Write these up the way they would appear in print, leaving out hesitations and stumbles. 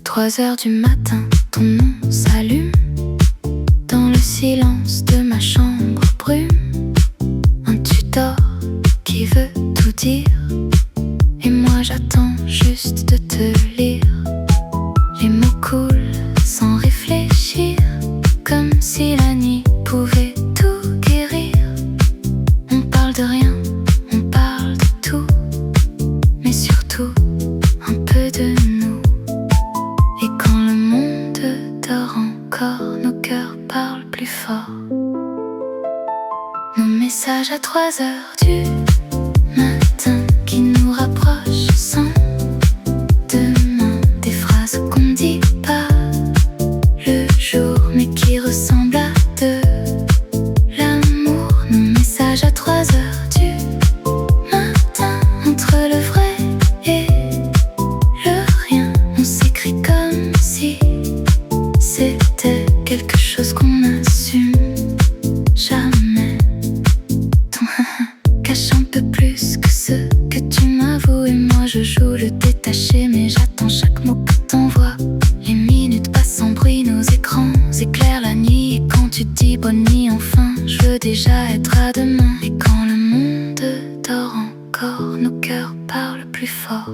3h du matin, ton nom s'allume dans le silence de ma chambre brume. Un tuteur qui veut tout dire, et moi j'attends juste de te lire. Les mots coulent sans réfléchir, comme si la nuit pouvait tout guérir. On parle de rien, on parle de tout, mais surtout un peu de nous. Et quand le monde dort encore, nos cœurs parlent plus fort. Nos messages à 3h du matin qui nous rapprochent sans demain. Des phrases qu'on dit pas le jour, mais qui ressemblent à de l'amour. Nos messages à 3h du matin, entre le vrai et le rien. On s'écrit comme si c'était quelque chose qu'on assume jamais. Ton cache un peu plus que ce que tu m'avoues, et moi je joue le détaché, mais j'attends chaque mot que t'envoies. Les minutes passent en bruit, nos écrans éclairent la nuit, et quand tu dis bonne nuit enfin, je veux déjà être à demain. Et quand le monde dort encore, nos cœurs parlent plus fort.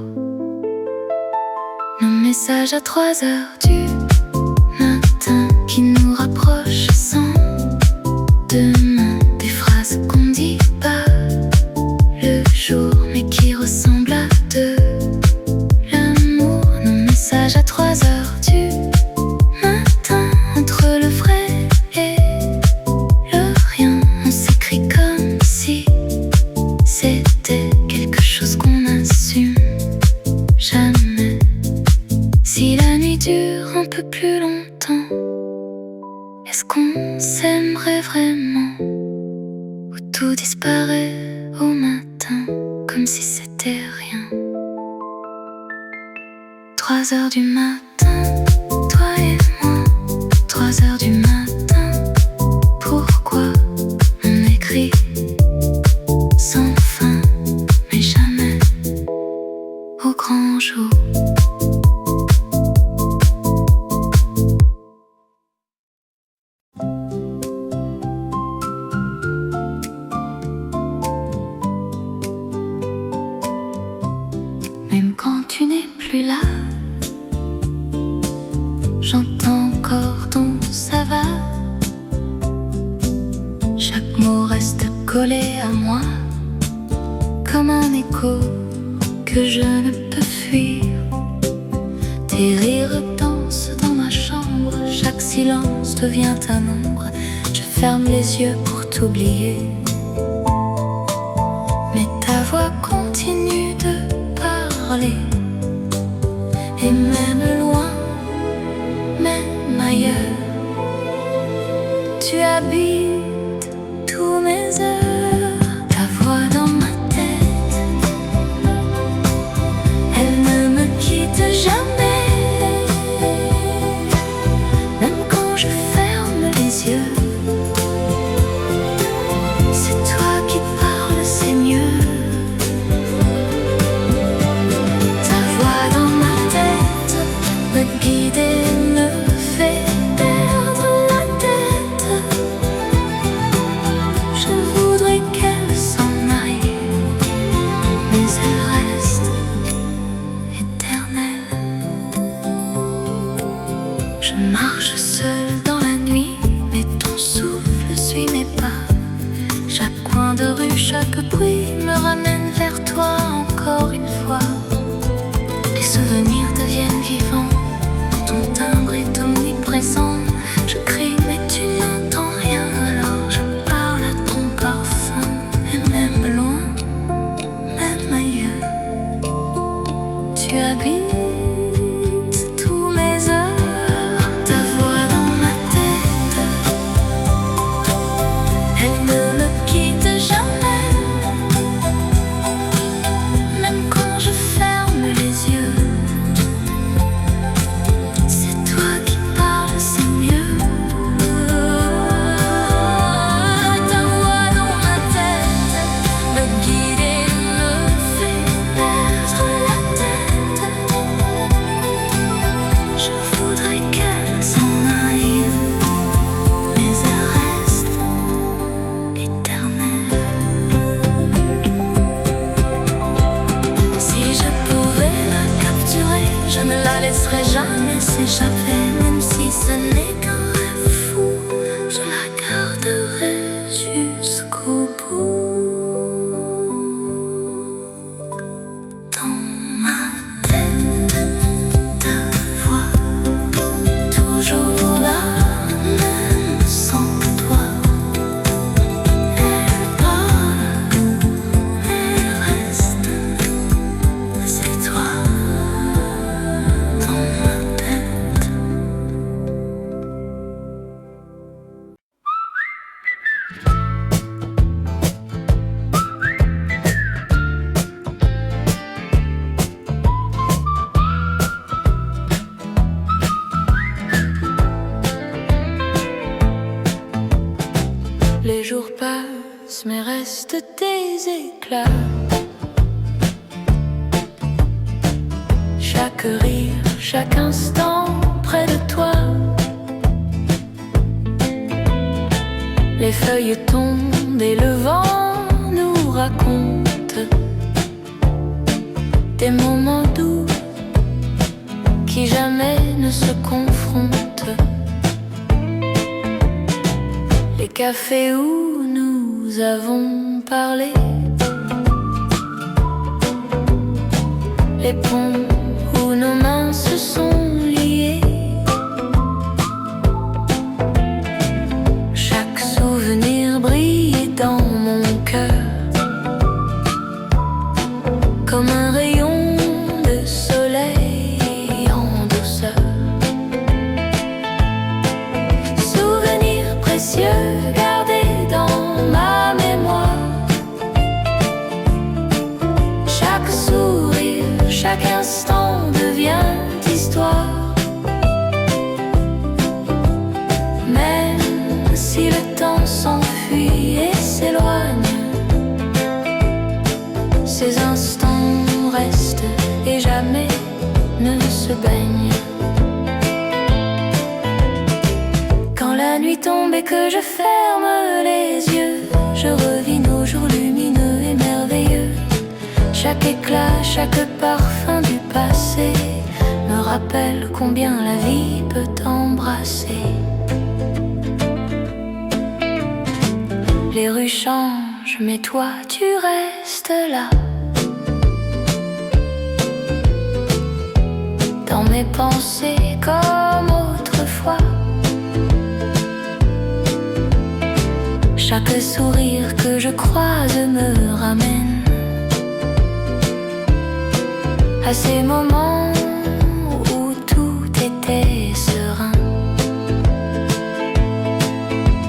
Nos messages à 3h du matin qui nous rapprochent sans demain. Des phrases qu'on dit pas le jour, mais qui ressemblent à de l'amour. Nos messages à 3h du matin, entre le vrai et le rien. On s'écrit comme si c'était quelque chose qu'on assume jamais. Si la nuit dure un peu plus longtemps, est-ce qu'on s'aimerait vraiment? Ou tout disparaît au matin, comme si c'était rien? 3h du matin, toi et moi. 3h du matin, pourquoi on écrit sans fin, mais jamais au grand jour? Même quand tu n'es plus là, j'entends encore ton ça va. Chaque mot reste collé à moi, comme un écho que je ne peux fuir. Tes rires dansent dans ma chambre, chaque silence devient un ombre. Je ferme les yeux pour t'oublier, mais ta voix continue de parler. Et même loin, même ailleurs, tu habites tous mes heures. Ta voix dans ma tête, elle ne me quitte jamais. Même quand je ferme les yeux, c'est toi qui parles, c'est mieux. Me guider me fait perdre la tête. Je voudrais qu'elle s'en aille, mais elle reste éternelle. Je marche seule dans la nuit, mais ton souffle suit mes pas. Chaque coin de rue, chaque bruit me ramène vers toi encore une fois. Les souvenirs deviennent vivants, ton timbre est omniprésent. Je crie mais tu n'entends rien, alors je parle à ton parfum. Et même loin, même ailleurs, tu habites tous mes heures. Ta voix dans ma tête, elle ne me quitte jamais. Même quand je ferme les yeux, c'est toi s'échapper, même si ce n'est qu'un rêve fou, je la garderai jusqu'au bout. Dans ma tête, ta voix, toujours la même sans toi. Elle parle, elle reste, c'est toi. Dans ma tête. Les jours passent, mais restent des éclats. Chaque rire, chaque instant près de toi. Les feuilles tombent et le vent nous raconte des moments doux qui jamais ne se confrontent. Les cafés où nous avons parlé, les ponts où nos mains se sont liées. Chaque souvenir brille dans mon cœur comme un rayon de soleil en douceur. Souvenirs précieux gardés dans ma mémoire. Chaque sourire, chaque instant devient histoire. Même si le temps s'enfuit et s'éloigne, ces instants restent et jamais ne se baignent. Quand la nuit tombe et que je ferme les yeux, je revis nos jours lumineux et merveilleux. Chaque éclat, chaque parfum du passé me rappelle combien la vie peut embrasser. Les rues changent, mais toi tu restes là. Dans mes pensées comme autrefois. Chaque sourire que je croise me ramène à ces moments où tout était serein.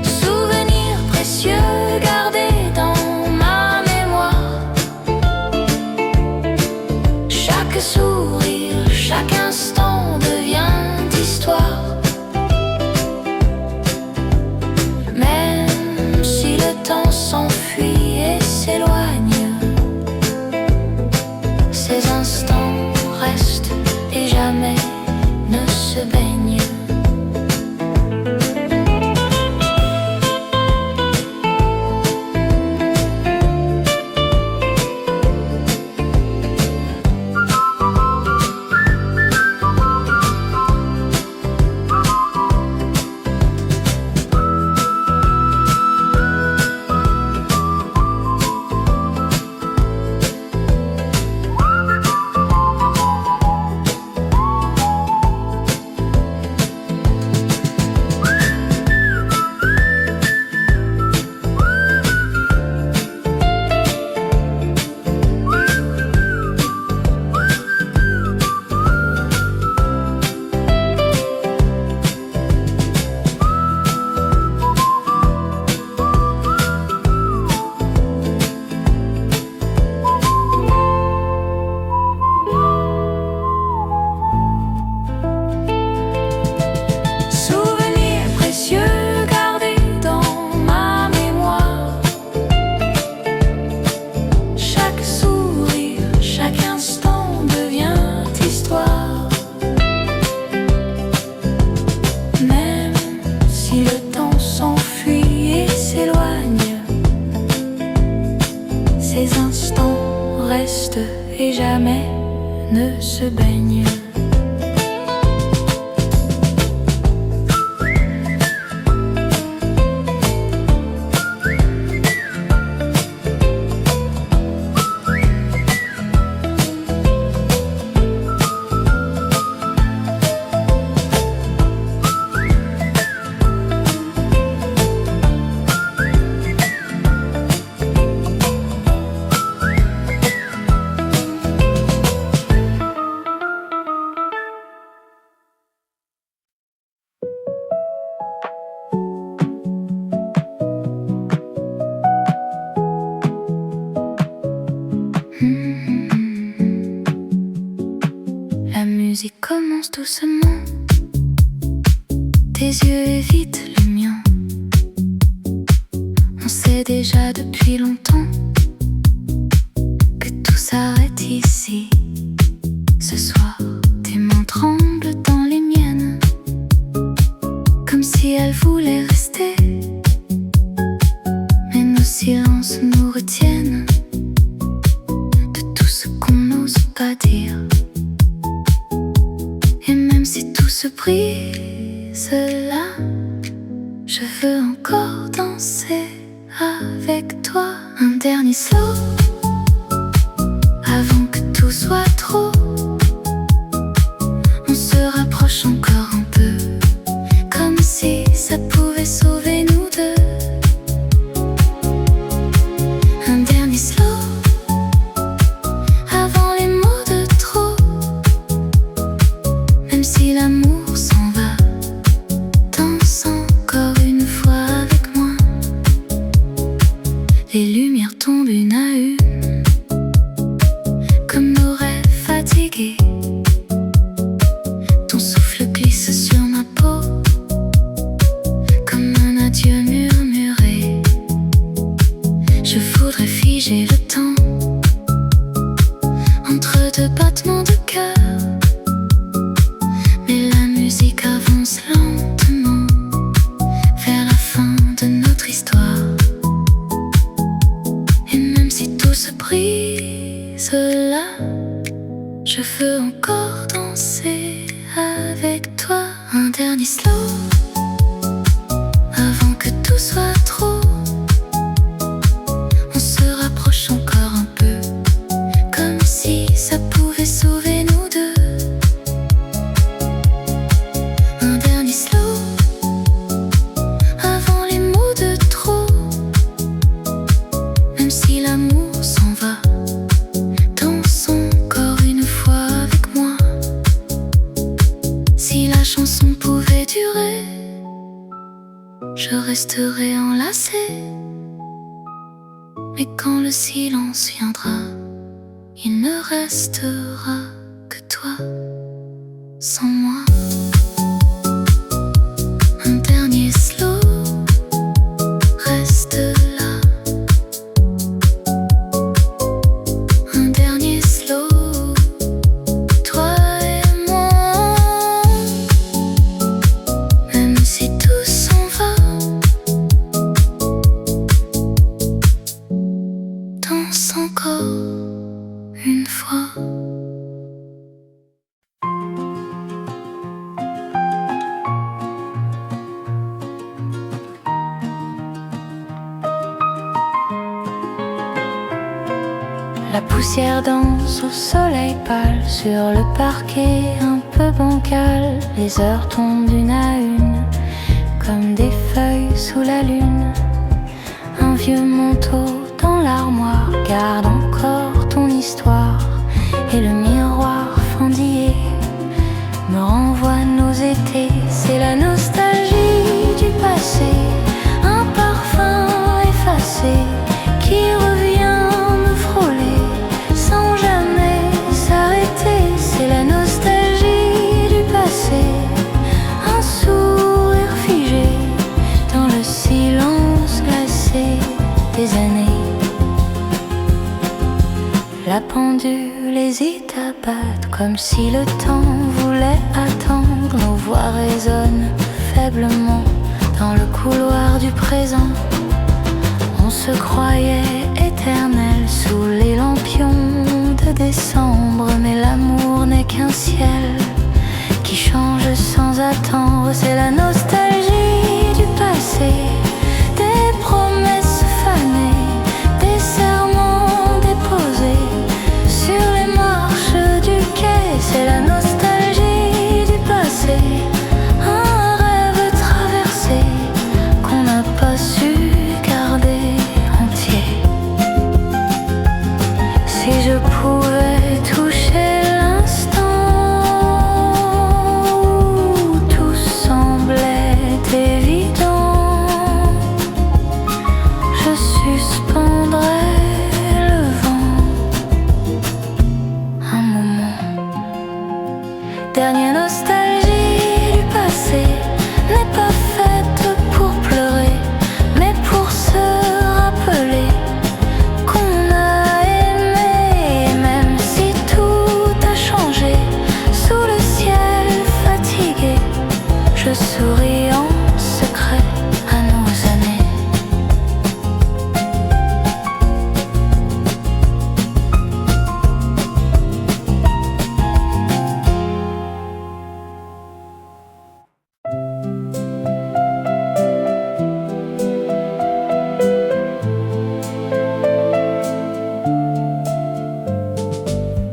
Souvenirs précieux gardés dans ma mémoire. Chaque sourire, chaque instant devient histoire. Même si le temps s'enfuit et s'éloigne, ces instants restent commence doucement. Tes yeux évitent le mien. On sait déjà depuis longtemps que tout s'arrête ici. Ce soir, tes mains tremblent dans les miennes, comme si elles voulaient rester. Mais nos silences nous retiennent de tout ce qu'on n'ose pas dire. Et même si tout se brise là, je veux encore danser avec toi. Un dernier slow avant que tout soit trop. On se rapproche encore un peu, comme si ça pouvait sauver nous deux. Un dernier slow avant les mots de trop. Même si l'amour s'en va, danse encore une fois avec moi. Les lumières tombent une à une, comme nos rêves fatigués. Ton souffle glisse sur ma peau, comme un adieu murmuré. Je voudrais figer le temps entre deux battements de cœur. Mais la musique avance lentement vers la fin de notre histoire. Et même si tout se brise là, je veux encore danser avec toi. Un dernier slow avant que tout soit trop. On se rapproche encore un peu, comme si ça pouvait sauver nous deux. Un dernier slow avant les mots de trop. Même si l'amour s'en va, danse encore une fois avec moi. Si la chanson pouvait durer, je resterais enlacée. Mais quand le silence viendra, il ne restera que toi sans moi. Un dernier slow, reste là. Un dernier slow, toi et moi. Même si tout s'en va, danse encore une fois. La poussière danse au soleil pâle sur le parquet un peu bancal. Les heures tombent une à une, comme des feuilles sous la lune. Un vieux manteau dans l'armoire garde encore ton histoire. Et le miroir fendillé me renvoie nos étés. C'est la nostalgie du passé, un parfum effacé qui revient me frôler sans jamais s'arrêter. C'est la nostalgie du passé, un sourire figé dans le silence glacé des années. La pendule hésite à battre, comme si le temps voulait attendre. Nos voix résonnent faiblement dans le couloir du présent. On se croyait éternel sous les lampions de décembre. Mais l'amour n'est qu'un ciel qui change sans attendre. C'est la nostalgie du passé, des promesses fanées, des serments déposés sur les marches du quai. C'est la nostalgie du passé, un rêve traversé qu'on n'a pas su garder entier. Si je pouvais toucher l'instant où tout semblait évident, Je souris en secret à nos années.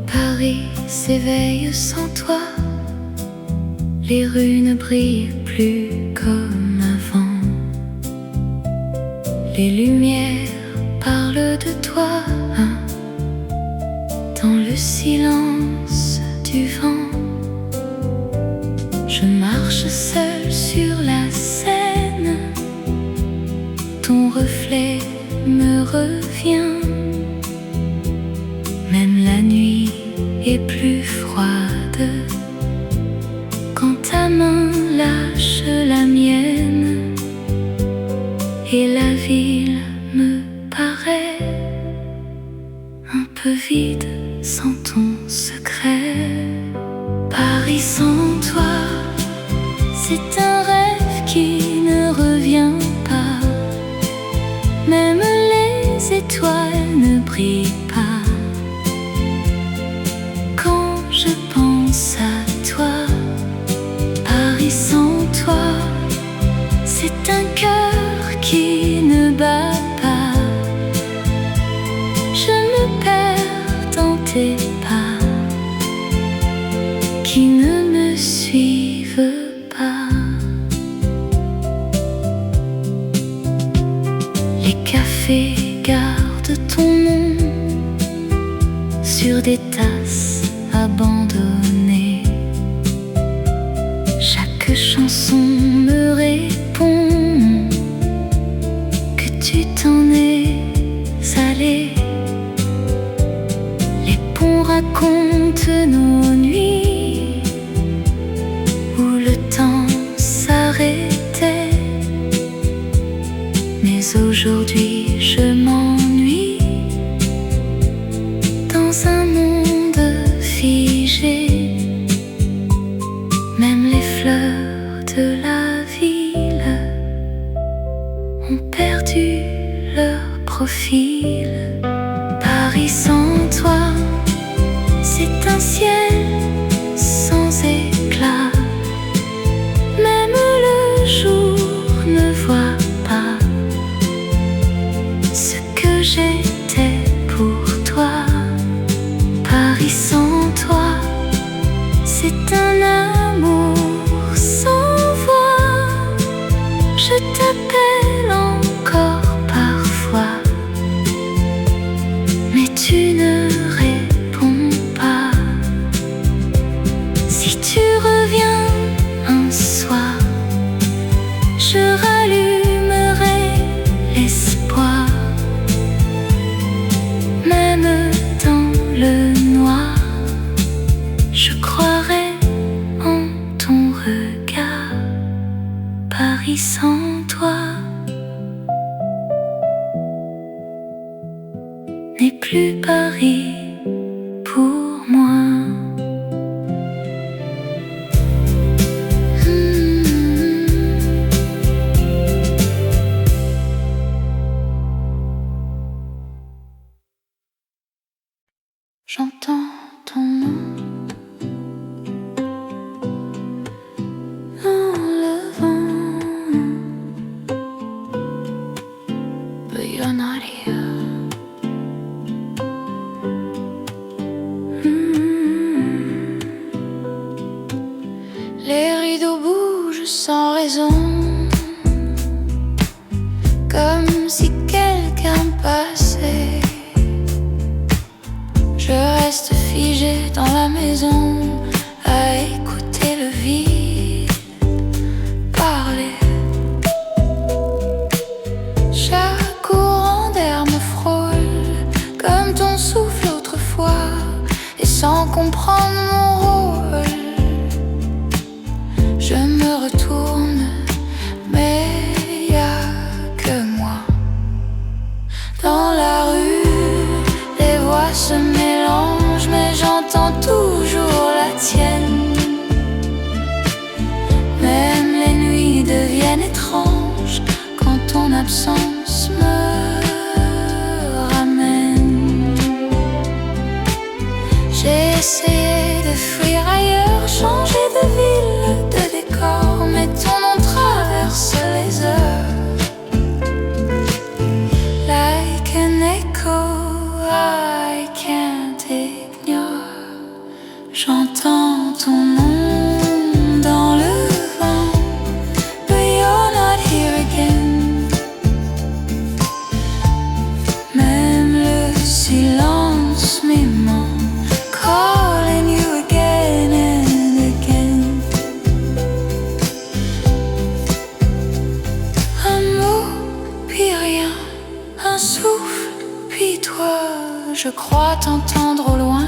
Paris s'éveille sans toi. Les rues ne brillent plus comme avant. Les lumières parlent de toi, hein, dans le silence du vent. Je marche seule sur la Seine. Ton reflet me revient. Même la nuit est plus froide quand ta main lâche la mienne. Et la ville me paraît un peu vide sans ton secret. Paris sans toi, c'est un rêve qui ne revient pas. Même les étoiles ne brillent pas. Quand je pense à toi, Paris sans toi, c'est un cœur qui ne bat pas. Je me perds dans tes pas qui ne me suivent pas. Les cafés gardent ton nom sur des tasses abandonnées. Chaque chanson me répond que tu t'en es allé. Les ponts racontent nos nuits où le temps s'arrêtait. Mais aujourd'hui je m'ennuie dans un monde figé. Même les fleurs de la ville ont perdu leur profil. Paris sans toi, c'est un ciel sans éclat. Même le jour ne voit pas ce que j'étais pour toi. Paris sans toi, c'est un amour sans voix. Je t'appelle encore parfois, mais tu ne réponds pas. Si tu reviens un soir, je rallumerai l'espoir. Même dans le noir, je croirai en ton regard. Paris sans toi n'est plus Paris pour moi. J'entends ton nom dans le vent, but you're not here. Les rideaux bougent sans raison, comme si quelqu'un passait. Je reste figé dans la maison à écouter le vide parler. Chaque courant d'air me frôle comme ton souffle autrefois, et sans comprendre mon rôle, je me retourne, mais y a que moi. Dans la rue, les voix se mélangent, mais j'entends toujours la tienne. Même les absence me ramène. J'ai essayé de fuir ailleurs, changer de ville, de décor, mais ton nom traverse les heures. Like an echo, I can't ignore. J'entends ton nom dans le vent, but you're not here again. Même le silence m'aimant, calling you again and again. Un mot, puis rien, un souffle, puis toi. Je crois t'entendre au loin,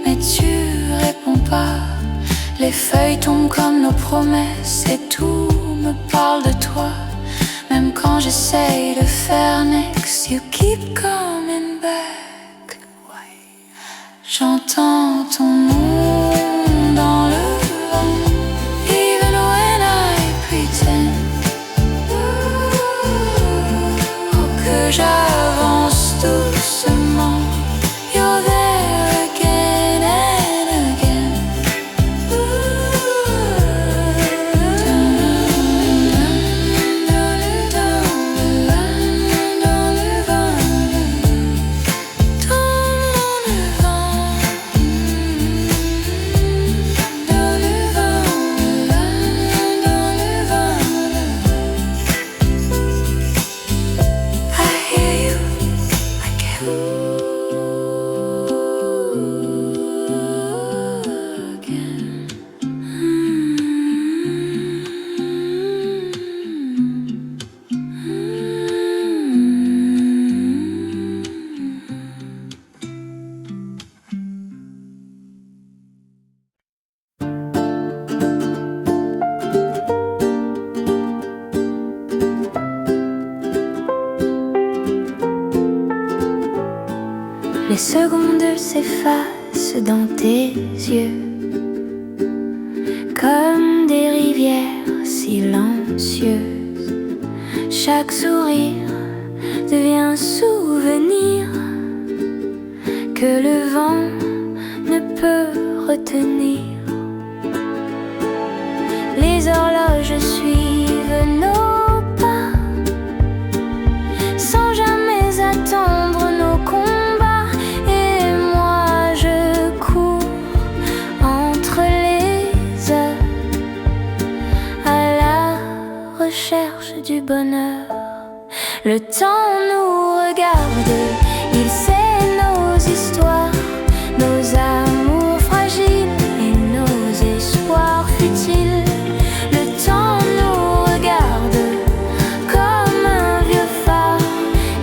mais tu réponds pas. Les feuilles tombent comme nos promesses et tout me parle de toi. Même quand j'essaye de faire next, you keep coming back. J'entends ton nom dans le vent, even when I pretend. Oh, que j'avance doucement. You're there again and again. Dans le vent, dans le vent, dans le vent, dans le vent. I hear you again. Les secondes s'effacent dans tes yeux, comme des rivières silencieuses. Chaque sourire devient un souvenir que le vent ne peut retenir. Les horloges suivent nos pas, sans jamais attendre nos combats. Et moi je cours entre les heures à la recherche du bonheur. Le temps nous regarde, il sait nos histoires, nos amours fragiles et nos espoirs futiles. Le temps nous regarde comme un vieux phare,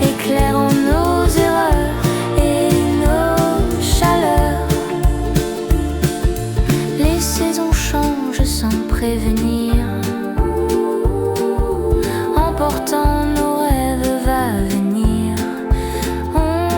éclairant nos erreurs et nos chaleurs. Les saisons changent sans prévenir, emportant nos rêves va venir. On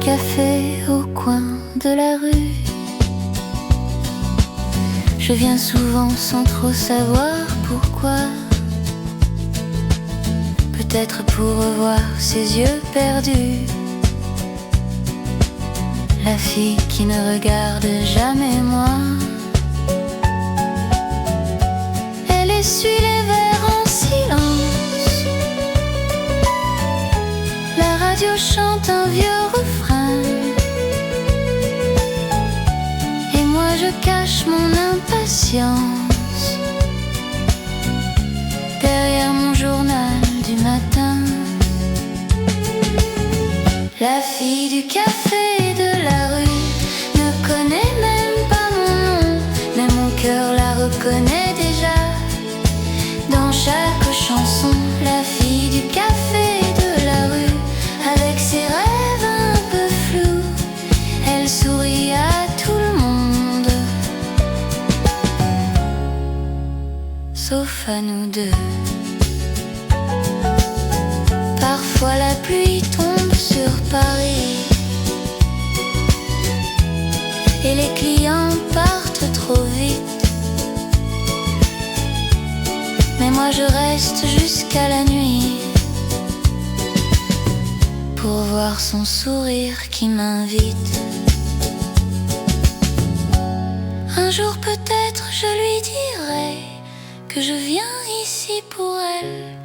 café au coin de la rue. Je viens souvent sans trop savoir pourquoi. Peut-être pour revoir ses yeux perdus, la fille qui ne regarde jamais moi. Elle essuie les verres en silence. La radio chante un vieux refrain. Et moi je cache mon impatience derrière mon journal du matin. La fille du café de la rue ne connaît même pas mon nom, mais mon cœur la reconnaît déjà. Dans chaque chanson, la fille du café de la rue, avec ses rêves un peu flous, elle sourit à tout le monde, sauf à nous deux. Parfois la pluie tombe sur Paris et les clients partent trop vite. Mais moi je reste jusqu'à la nuit pour voir son sourire qui m'invite. Un jour peut-être je lui dirai que je viens ici pour elle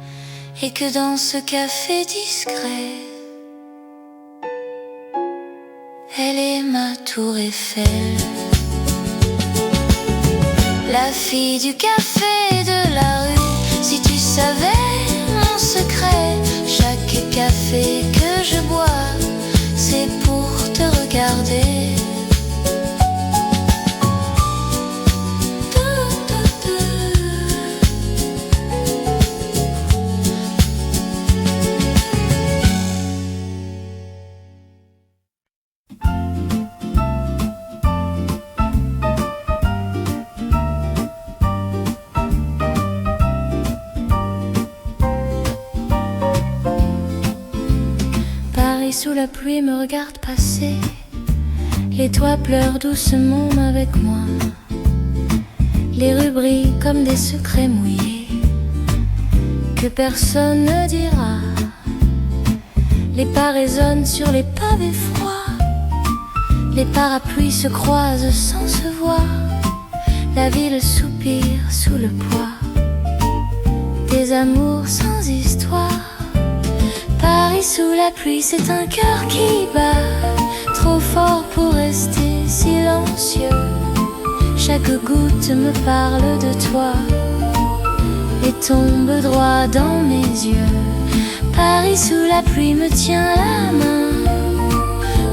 et que dans ce café discret, elle est ma tour Eiffel. La fille du café de la rue, si tu savais mon secret, chaque café que je bois, c'est pour te regarder. Sous la pluie me regarde passer, les toits pleurent doucement avec moi. Les rues brillent comme des secrets mouillés que personne ne dira. Les pas résonnent sur les pavés froids, les parapluies se croisent sans se voir. La ville soupire sous le poids des amours sans histoire. Paris sous la pluie, c'est un cœur qui bat trop fort pour rester silencieux. Chaque goutte me parle de toi et tombe droit dans mes yeux. Paris sous la pluie me tient la main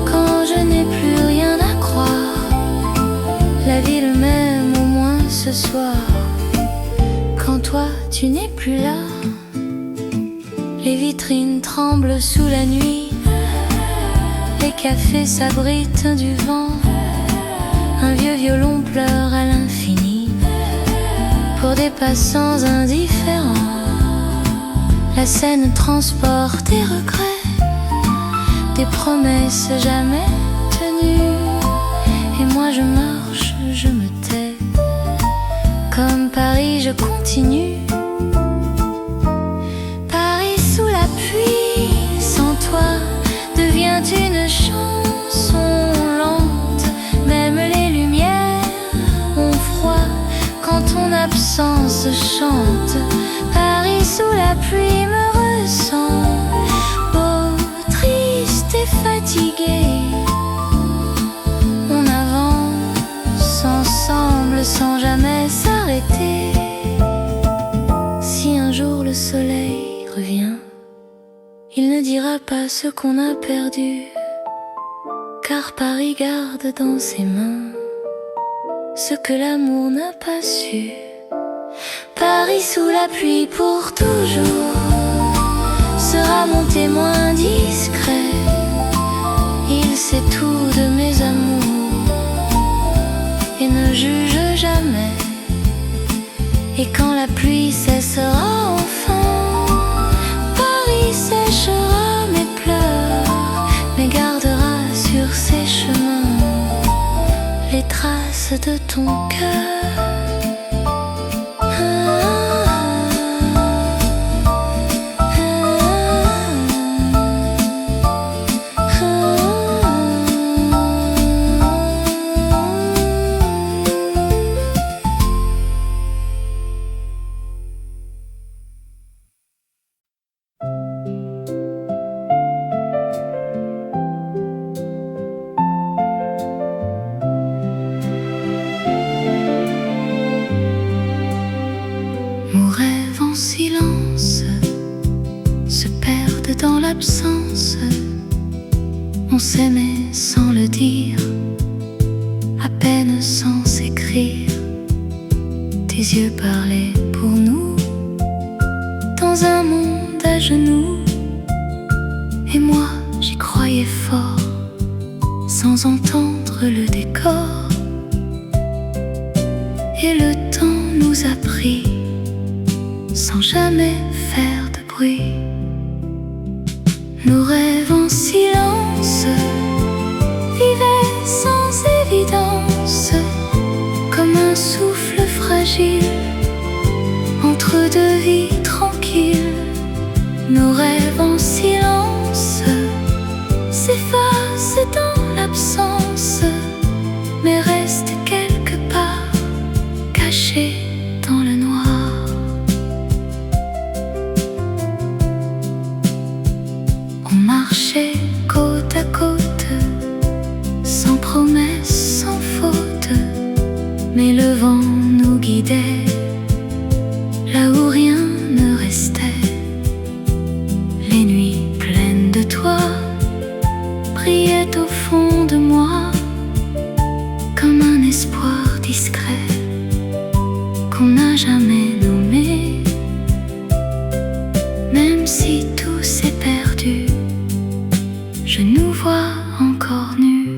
quand je n'ai plus rien à croire. La ville m'aime au moins ce soir quand toi tu n'es plus là. Les vitrines tremblent sous la nuit, les cafés s'abritent du vent. Un vieux violon pleure à l'infini pour des passants indifférents. La scène transporte des regrets, des promesses jamais tenues. Et moi je marche, je me tais. Comme Paris je continue. Sans toi devient une chanson lente. Même les lumières ont froid quand ton absence chante. Paris sous la pluie me ressent, beau, triste et fatigué. On avance ensemble sans jamais s'arrêter. Si un jour le soleil revient, il ne dira pas ce qu'on a perdu, car Paris garde dans ses mains ce que l'amour n'a pas su. Paris sous la pluie pour toujours sera mon témoin discret. Il sait tout de mes amours et ne juge jamais. Et quand la pluie cessera enfin, Paris séchera mes pleurs, mais gardera de ton cœur. Nos rêves en silence se perdent dans l'absence. On s'aimait sans le dire, à peine sans s'écrire. Tes yeux parlaient pour nous, dans un monde à genoux. Et moi j'y croyais fort, sans entendre le décor. Et le temps nous a pris, sans jamais faire de bruit. Nos rêves en silence vivaient sans évidence, comme un souffle fragile entre deux vies tranquilles. Nos rêves en silence s'effacent dans l'absence, mais restent quelque part cachés dans le noir. On marchait côte à côte, sans promesse, sans faute, mais le vent nous guidait là où rien ne restait. Les nuits pleines de toi brillaient au fond de moi, comme un espoir discret qu'on n'a jamais nommé. Même si tout s'est perdu, je nous vois encore nus.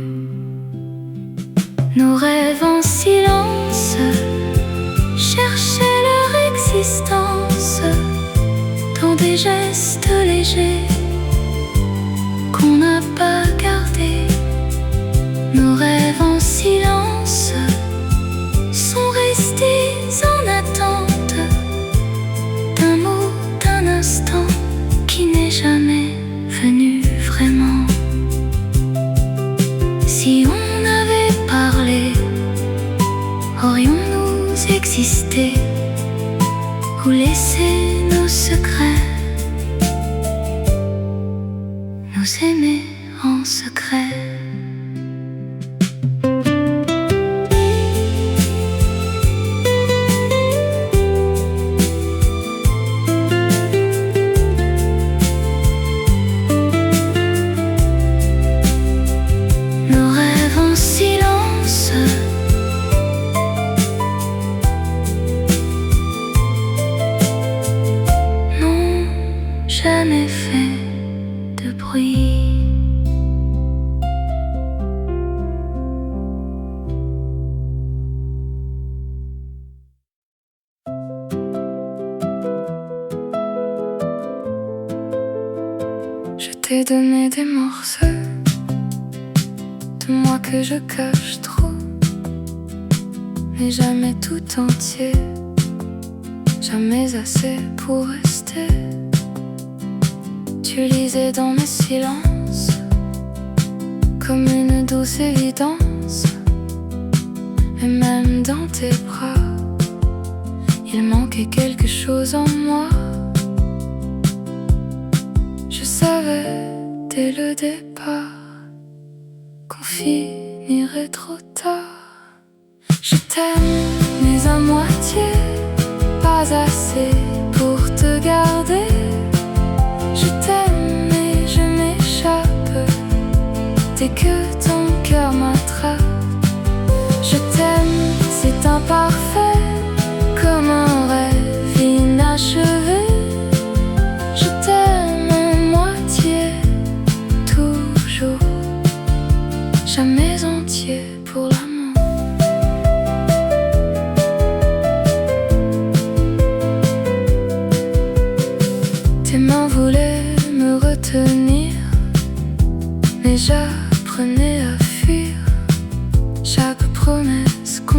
Nos rêves en silence cherchaient leur existence dans des gestes légers qu'on n'a pas gardés. Nos rêves en silence sont restés en attente d'un mot, d'un instant qui n'est jamais venu vraiment. Si on avait parlé, aurions-nous existé ou laissé nos secrets, nous aimer en secret? Nos rêves en silence n'ont jamais fait de bruit. Je t'ai donné des morceaux de moi que je cache trop, mais jamais tout entier, jamais assez pour rester. Tu lisais dans mes silences comme une douce évidence, et même dans tes bras il manquait quelque chose en moi. Je savais dès le départ qu'on finirait trop tard. Je t'aime mais à moitié, pas assez pour te garder. Je t'aime mais je m'échappe dès que ton cœur m'attrape. Je t'aime, c'est imparfait, comme un rêve inachevé. Je t'aime en moitié, toujours, jamais entier pour l'amour. Tes mains voulaient me retenir, mais j'apprenais à fuir chaque promesse qu'on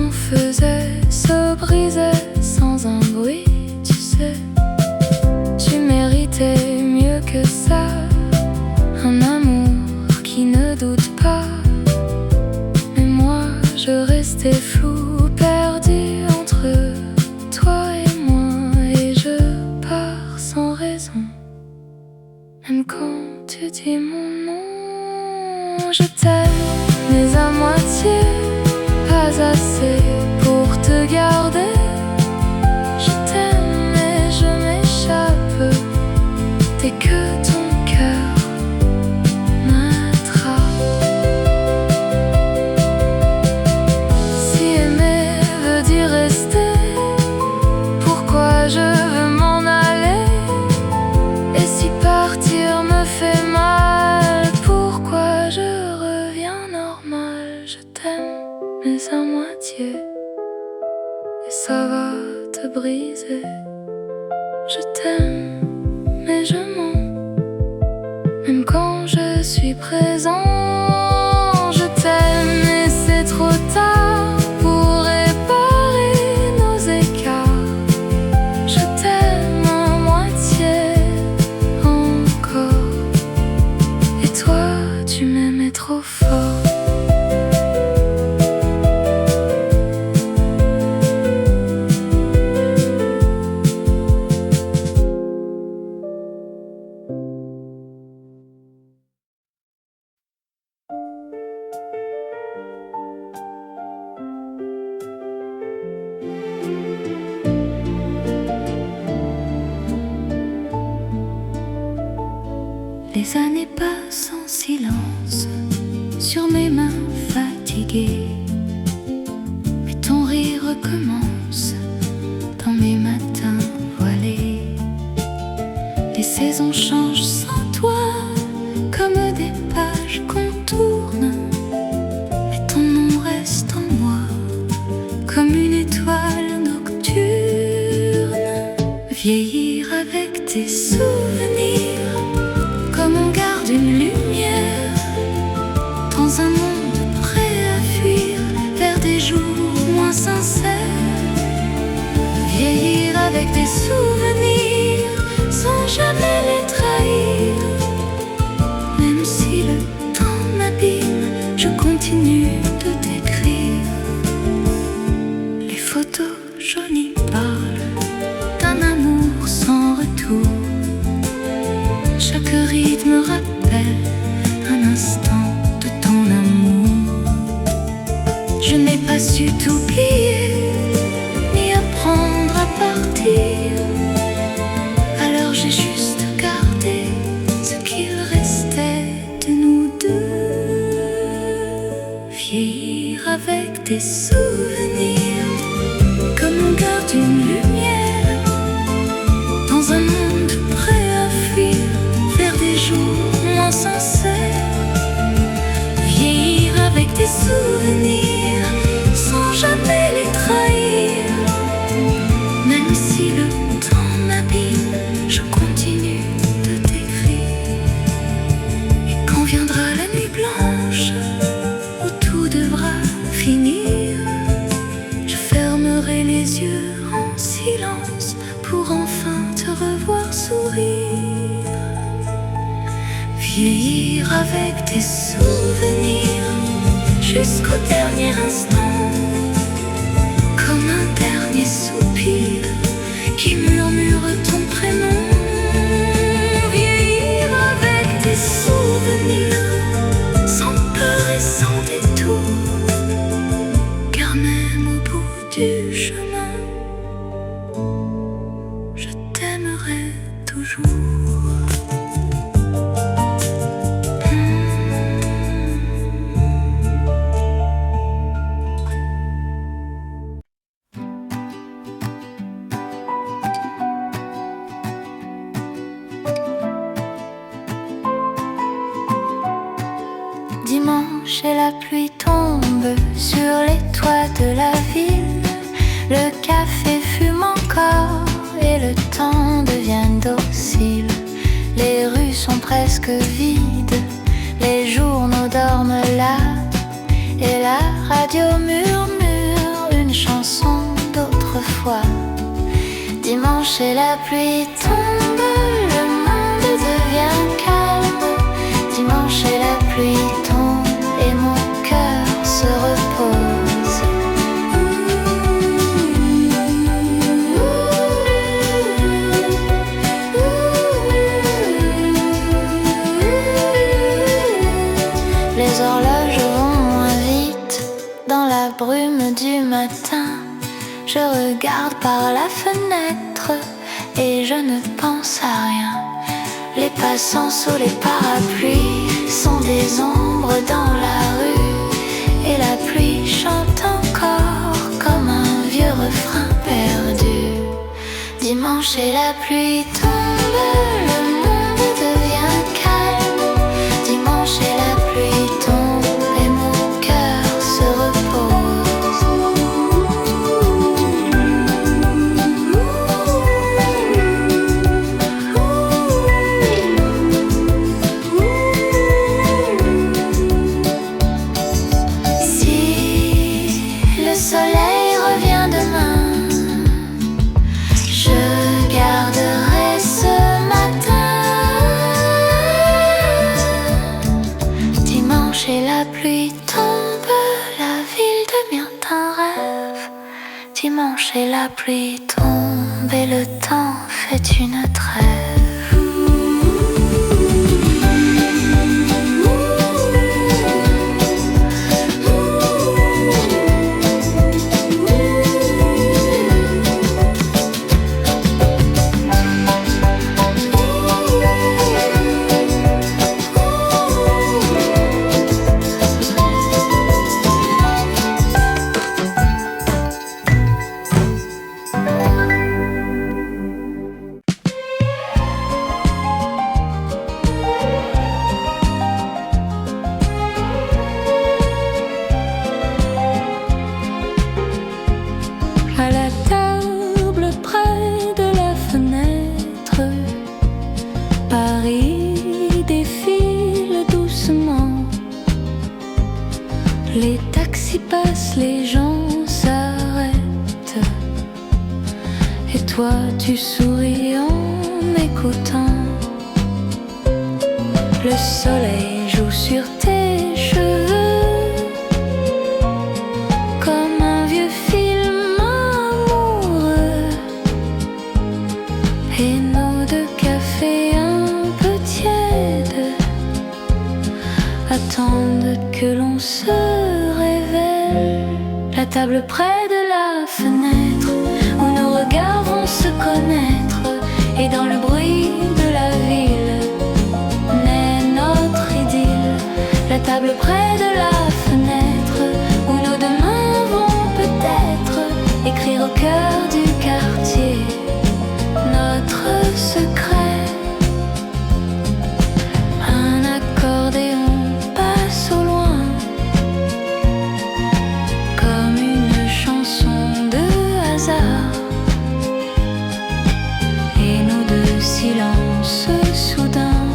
te briser. Je t'aime, mais je mens. Même quand je suis présent, je t'aime et c'est trop tard pour réparer nos écarts. Je t'aime à moitié encore. Et toi, tu m'aimais trop fort. Les années passent en silence sur mes mains fatiguées, mais ton rire recommence dans mes matins voilés. Les saisons changent sans toi comme des pages qu'on tourne, mais ton nom reste en moi comme une étoile nocturne. Vieillir avec tes souvenirs comme on garde une lumière dans un monde prêt à fuir vers des jours moins sincères. Vieillir avec des souvenirs sans jamais les trahir. Même si le temps m'abîme, je continue de t'écrire. Les photos jaunies parlent d'un amour sans retour. Chaque rythme rappelle un instant de ton amour. Je n'ai pas su t'oublier, ni apprendre à partir. Alors j'ai juste gardé ce qu'il restait de nous deux. Vieillir avec des souvenirs comme on garde une lumière dans un monde prêt à fuir vers des jours moins sincères. Vieillir avec des souvenirs sans jamais les trahir. Même si le temps m'abîme, je continue de t'écrire. Et quand viendra la nuit blanche où tout devra finir, je fermerai les yeux en silence pour enfin te revoir sourire. Vieillir avec tes souvenirs jusqu'au dernier instant, comme un dernier soupir qui murmure ton prénom. Vieillir avec tes souvenirs sans peur et sans détour, car même au bout du chemin, je t'aimerai toujours. Dimanche et la pluie tombe sur les toits de la ville. Le café fume encore et le temps devient docile. Les rues sont presque vides, les journaux dorment là, et la radio murmure une chanson d'autrefois. Dimanche et la pluie tombe, le monde devient calme. Dimanche et la pluie tombe et mon cœur se repose. Les horloges vont moins vite dans la brume du matin. Je regarde par la fenêtre et je ne pense à rien. Les passants sous les parapluies sont des ombres dans la rue, et la pluie chante encore comme un vieux refrain perdu. Dimanche et la pluie tombe, le monde devient calme. Dimanche et la pluie tombe et mon cœur se repose. la pluie tombe et le temps fait une trêve. À la table près de la fenêtre, Paris défile doucement. Les taxis passent, les gens s'arrêtent. Et toi tu souris en m'écoutant. Le soleil joue sur tes cheveux comme un vieux film amoureux. Et nos deux cafés un peu tièdes attendent que l'on se révèle. La table près de la fenêtre où nos regards vont se connaître. Et dans le bruit de la ville naît notre idylle. La table près de la fenêtre où nos deux mains vont peut-être écrire au cœur du quartier notre secret. Un accordéon passe au loin comme une chanson de hasard. Et nos deux silences soudains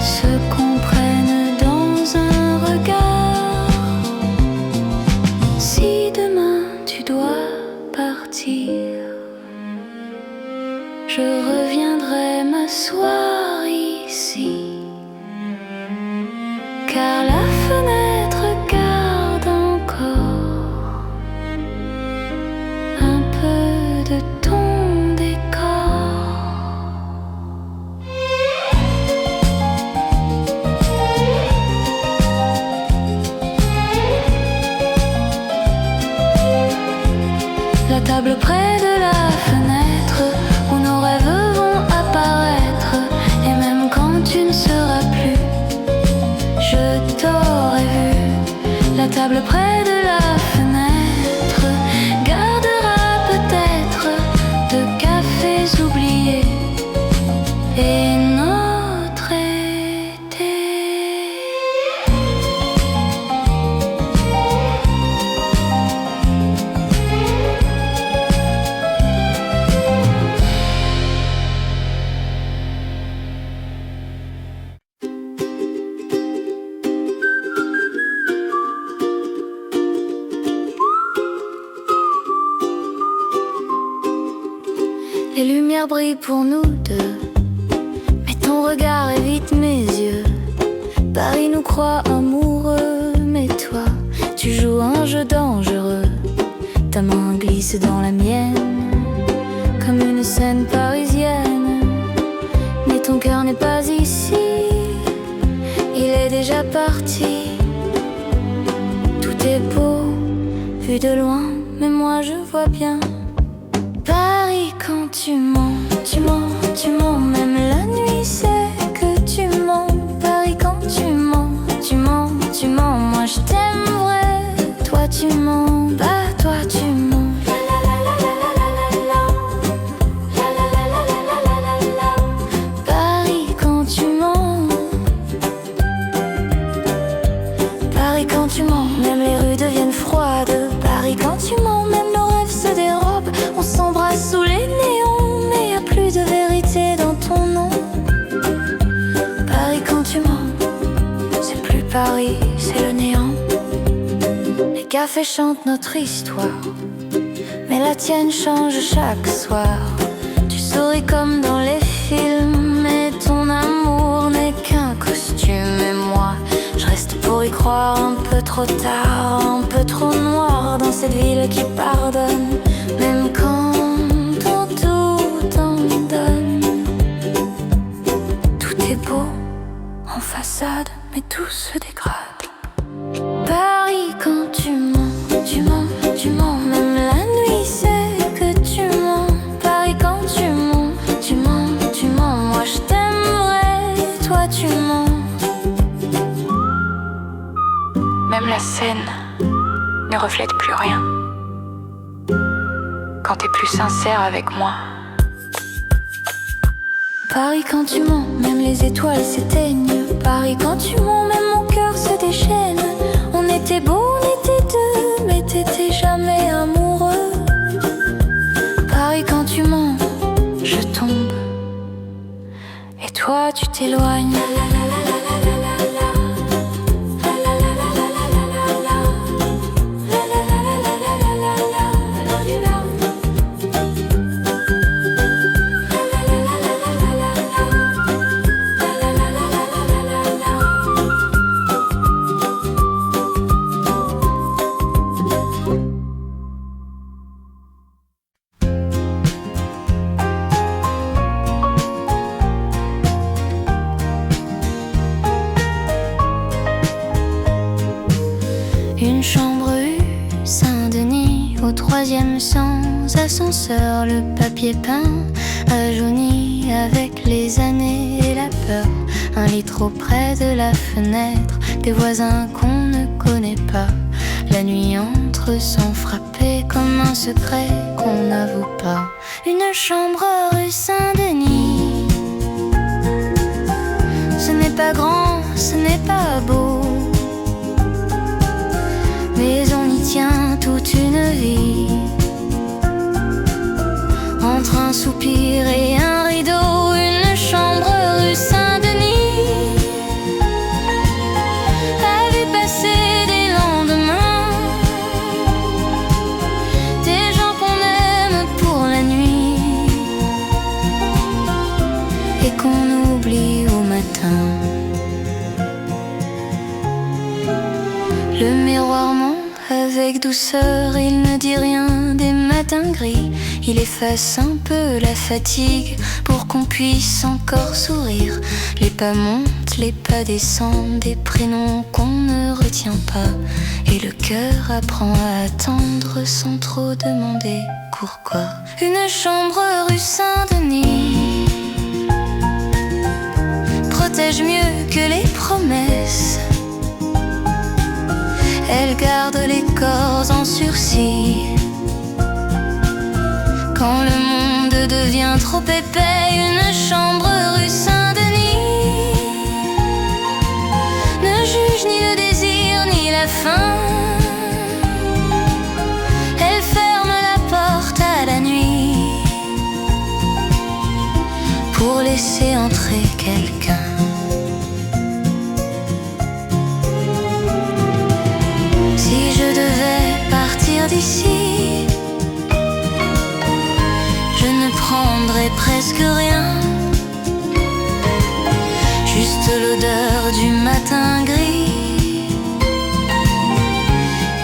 se comprennent dans un regard. Si demain tu dois partir, je reviendrai m'asseoir ici, car la fenêtre garde encore un peu de ton décor. La table près de la fenêtre où nos rêves vont apparaître. Et même quand tu ne seras plus, je t'aurai vu. La table près de la fenêtre gardera peut-être deux cafés oubliés et notre été. Les lumières brillent pour nous deux, mais ton regard évite mes yeux. Paris nous croit amoureux, mais toi, tu joues un jeu dangereux. Ta main glisse dans la mienne, comme une scène parisienne. Mais ton cœur n'est pas ici, il est déjà parti. Tout est beau, vu de loin, mais moi je vois bien. Paris, quand tu mens, tu mens, tu mens. Même la nuit c'est que tu mens. Paris, quand tu mens, tu mens, tu mens. Moi je t'aime vrai, toi tu mens. Bah toi tu mens. Paris, quand tu mens. Paris, quand tu mens. Même les rues deviennent froides. Paris, quand tu mens. Même nos rêves se dérobent. On s'embrasse sous les néons, mais y a plus de vérité dans ton nom. Paris, quand tu mens, c'est plus Paris, c'est le néant. Les cafés chantent notre histoire, mais la tienne change chaque soir. Tu souris comme dans les films, mais ton amour n'est qu'un costume. Et moi, je reste pour Pour y croire un peu trop tard, un peu trop noir dans cette ville qui pardonne, même quand on tout en donne. Tout est beau en façade, mais tout se dégrade. Paris, quand tu mens, tu mens, tu mens, même la nuit sait que tu mens. Paris, quand tu mens, tu mens, tu mens, moi je t'aimerais, toi tu mens. Même la scène ne reflète plus rien quand t'es plus sincère avec moi. Paris, quand tu mens, même les étoiles s'éteignent. Paris, quand tu mens, même mon cœur se déchaîne. On était beaux, on était deux, mais t'étais jamais amoureux. Paris, quand tu mens, je tombe et toi tu t'éloignes. Une chambre rue Saint-Denis, au 3e sans ascenseur, le papier peint a jauni avec les années et la peur. Un lit trop près de la fenêtre, des voisins qu'on ne connaît pas. La nuit entre sans frapper comme un secret qu'on n'avoue pas. Une chambre rue Saint-Denis, ce n'est pas grand, ce n'est pas beau, mais on y tient toute une vie. Entre un soupir et un rideau, une chambre rue Saint-Denis a vu passer des lendemains, des gens qu'on aime pour la nuit et qu'on oublie au matin. Le miroir ment avec douceur, il ne dit rien des matins gris. Il efface un peu la fatigue pour qu'on puisse encore sourire. Les pas montent, les pas descendent, des prénoms qu'on ne retient pas. Et le cœur apprend à attendre sans trop demander pourquoi. Une chambre rue Saint-Denis protège mieux que les promesses. Elle garde les corps en sursis. Quand le monde devient trop épais, une chambre rue Saint-Denis ne juge ni le désir ni la faim. Elle ferme la porte à la nuit pour laisser entrer quelqu'un. Si je devais partir d'ici, je ne prendrais presque rien, juste l'odeur du matin gris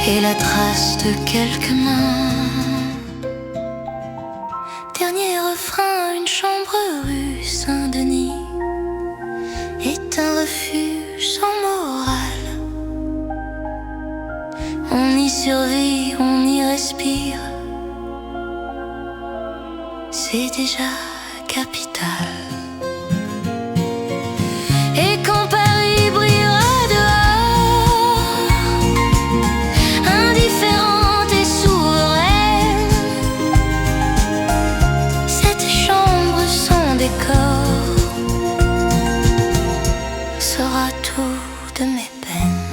et la trace de quelques mains. Dernier refrain, une chambre rue Saint-Denis est un refuge sans morale. On y survit, on y respire, c'est déjà capital. Et quand Paris brillera dehors, indifférente et souveraine, cette chambre, son décor, sera tout de mes peines.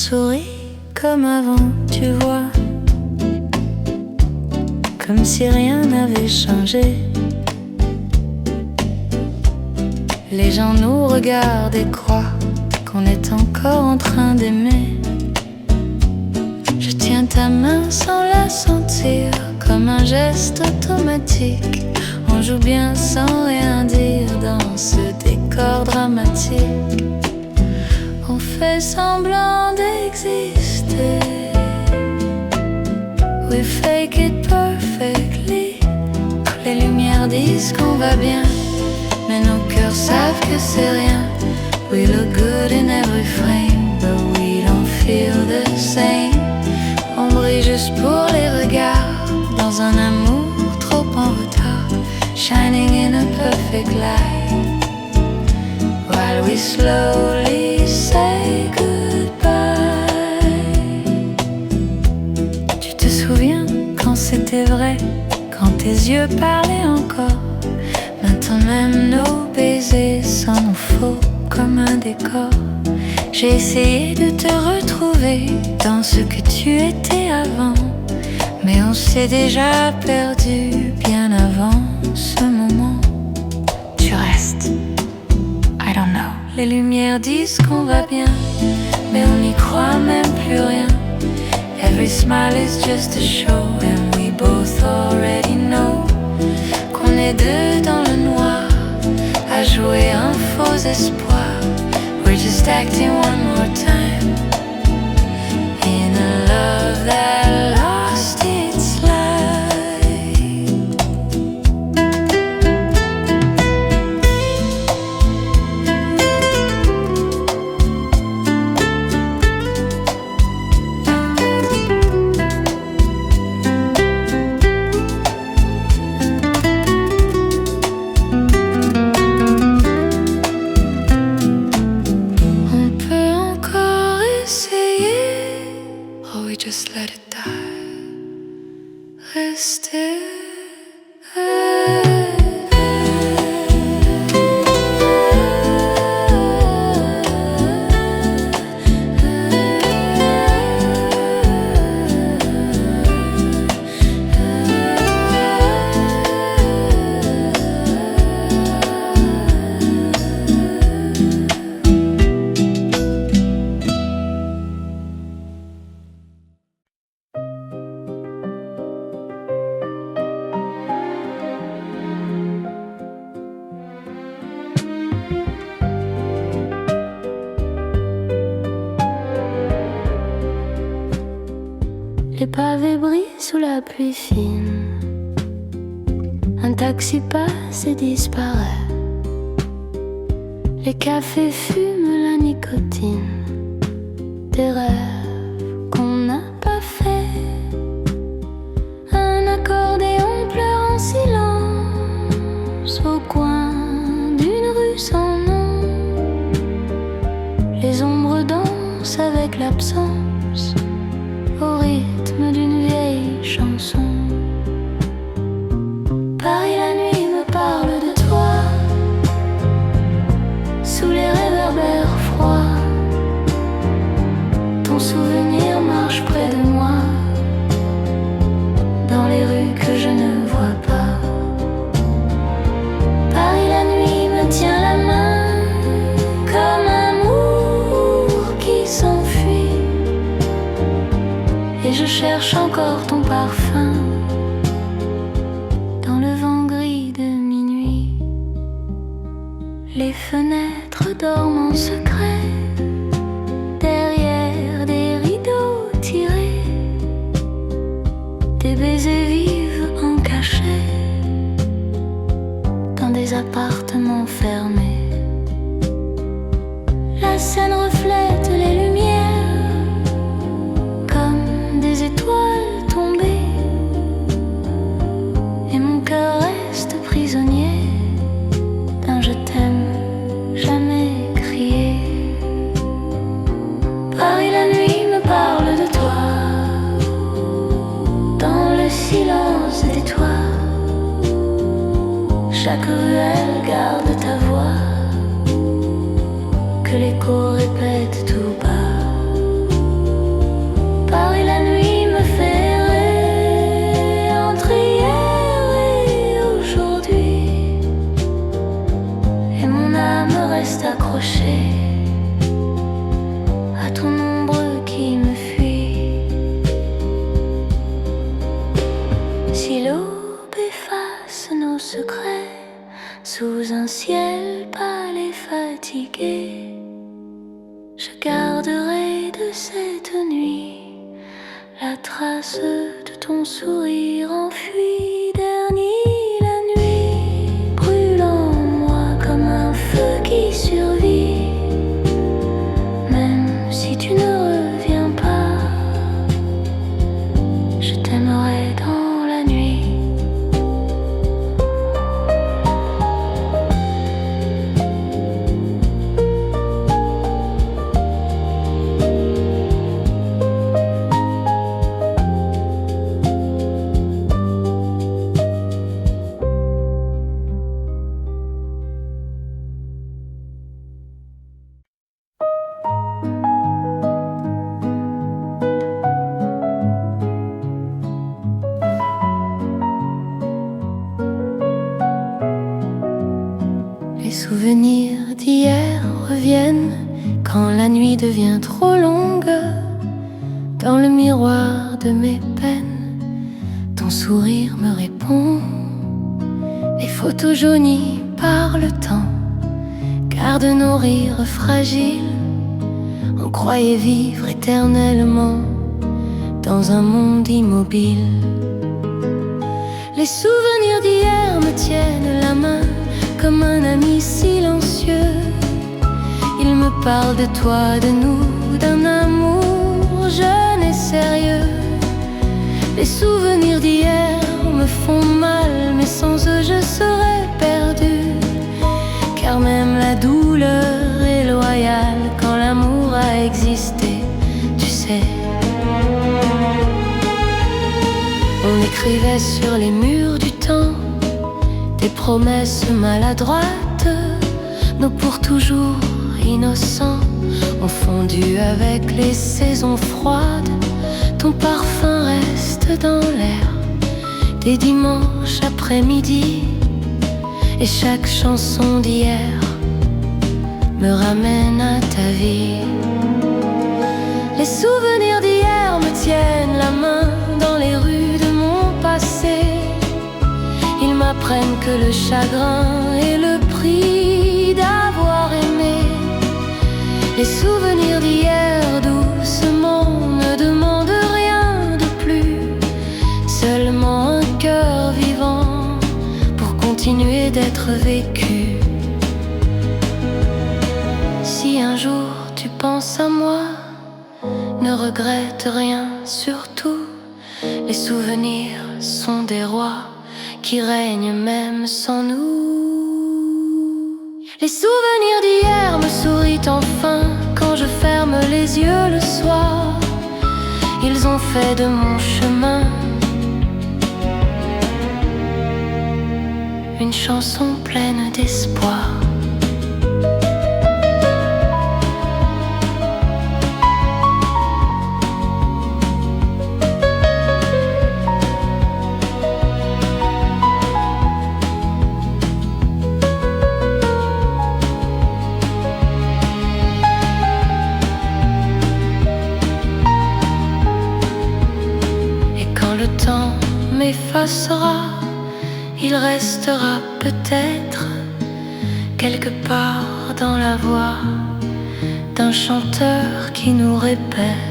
sourit comme avant, tu vois, comme si rien n'avait changé. Les gens nous regardent et croient qu'on est encore en train d'aimer. Je tiens ta main sans la sentir, comme un geste automatique. On joue bien sans rien dire dans ce décor dramatique. On fait semblant d'exister. We fake it perfectly. Les lumières disent qu'on va bien, mais nos cœurs savent que c'est rien. We look good in every frame, but we don't feel the same. On brille juste pour les regards, dans un amour trop en retard, shining in a perfect light, while we slowly say goodbye. Tu te souviens quand c'était vrai, quand tes yeux parlaient encore? Maintenant même nos baisers s'en nous faux comme un décor. J'ai essayé de te retrouver dans ce que tu étais avant, mais on s'est déjà perdu bien avant ce moment. Tu restes, I don't know. Les lumières disent qu'on va bien, mais on n'y croit même plus rien. Every smile is just a show, and we both already know qu'on est deux dans le noir, à jouer un faux espoir. We're just acting one more time in a love that lost its light. Just let it die. Rester. Les pavés brillent sous la pluie fine. Un taxi passe et disparaît. Les cafés fument la nicotine. Des rêves qu'on n'a pas fait. Un accordéon pleure en silence au coin d'une rue sans nom. Les ombres dansent avec l'absence au rythme d'une vieille chanson. Paris la nuit me parle de toi, sous les réverbères froids. Ton souvenir marche près de moi, dans les rues que je ne vois pas. Paris la nuit me tient la main, comme un amour qui s'enfuit. Et je cherche encore ton parfum dans le vent gris de minuit. Les fenêtres dorment en secret derrière des rideaux tirés. Des baisers vivent en cachet dans des appartements fermés. La scène reflète les lumières comme des étoiles tombées, et mon cœur reste prisonnier d'un je t'aime jamais crié. Paris la nuit me parle de toi, dans le silence des toits. Chaque ruelle garde ta voix, que l'écho répète tout bas. efface nos secrets sous un ciel pâle et fatigué. Je garderai de cette nuit la trace de ton sourire enfui, dernier la nuit, brûle en moi comme un feu qui survit. Même si tu ne reviens pas, je t'aimerai dans la nuit. Les souvenirs d'hier reviennent quand la nuit devient trop longue. Dans le miroir de mes peines, ton sourire me répond. Les photos jaunies par le temps gardent nos rires fragiles. On croyait vivre éternellement dans un monde immobile. Les souvenirs d'hier me tiennent la main comme un ami silencieux. Il me parle de toi, de nous, d'un amour jeune et sérieux. Les souvenirs d'hier me font mal, mais sans eux je serais perdue. Car même la douleur est loyale quand l'amour a existé, tu sais. On écrivait sur les murs du temps des promesses maladroites. Nos pour toujours innocents ont fondu avec les saisons froides. Ton parfum reste dans l'air des dimanches après-midi, et chaque chanson d'hier me ramène à ta vie. Les souvenirs d'hier me tiennent la main dans les rues de mon passé. Ils m'apprennent que le chagrin est le prix d'avoir aimé. Les souvenirs d'hier doucement ne demandent rien de plus, seulement un cœur vivant pour continuer d'être vécu. Si un jour tu penses à moi, ne regrette rien, surtout. Les souvenirs sont des rois qui règnent même sans nous. Les souvenirs d'hier me sourient enfin quand je ferme les yeux le soir. Ils ont fait de mon chemin une chanson pleine d'espoir. Le temps m'effacera, il restera peut-être quelque part dans la voix d'un chanteur qui nous répète: